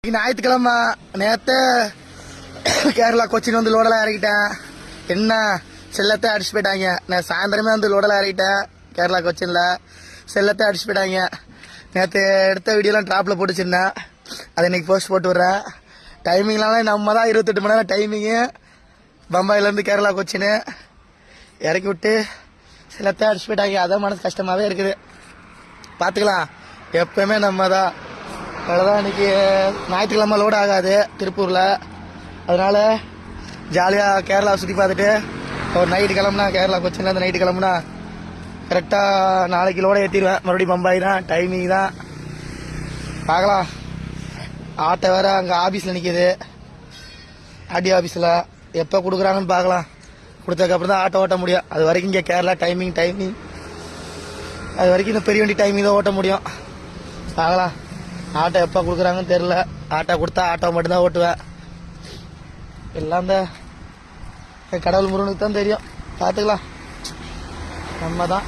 ஞாயிற்றுக்கிழமை நேற்று கேரளா கொச்சின் வந்து லோடெல்லாம் இறக்கிட்டேன். என்ன செல்லத்தை அடிச்சு போயிட்டாங்க. நான் சாயந்தரமே வந்து லோடெல்லாம் இறக்கிட்டேன் கேரளா கொச்சினில். செல்லத்தை அடிச்சு போயிட்டாங்க. நேற்று எடுத்த வீடியோலாம் ட்ராப்பில் போட்டுச்சிருந்தேன். அதை இன்னைக்கு போஸ்ட் போட்டு விட்றேன். டைமிங்லாம் நம்ம தான் 28 மணி நேரம் டைமிங்கு. பம்பாயிலேருந்து கேரளா கொச்சின்னு இறக்கி விட்டு செல்லத்தை அடிச்சு போயிட்டாங்க. அதான் மனசு கஷ்டமாகவே இருக்குது. பார்த்துக்கலாம், எப்பவுமே நம்ம தான். அவ்வளோதான். இன்னைக்கு ஞாயிற்றுக்கிழமை லோடு ஆகாது திருப்பூரில். அதனால ஜாலியாக கேரளா சுற்றி பார்த்துட்டு ஒரு நைட்டு கிளம்புனா, கேரளா கொச்சின்ல அந்த நைட்டு கிளம்புனா கரெக்டாக நாளைக்கு லோட ஏற்றிடுவேன். மறுபடியும் பம்பாய் தான், டைமிங் தான். பார்க்கலாம். ஆட்டோ வேறு அங்கே ஆஃபீஸில் நிற்கிது, ஆர்டி ஆஃபீஸில். எப்போ கொடுக்குறாங்கன்னு பார்க்கலாம். கொடுத்ததுக்கப்புறம் தான் ஆட்டோ ஓட்ட முடியும். அது வரைக்கும் இங்கே கேரளா டைமிங். அது வரைக்கும் இந்த பெரிய வண்டி டைமிங் தான் ஓட்ட முடியும். பார்க்கலாம். ஆட்டோ எப்போ கொடுக்குறாங்கன்னு தெரில. ஆட்டோ கொடுத்தா ஆட்டோ மட்டும்தான் ஓட்டுவேன். எல்லாம் இந்த கடவுள் முருகனுக்கு தான் தெரியும். பார்த்துக்கலாம். நம்ம தான்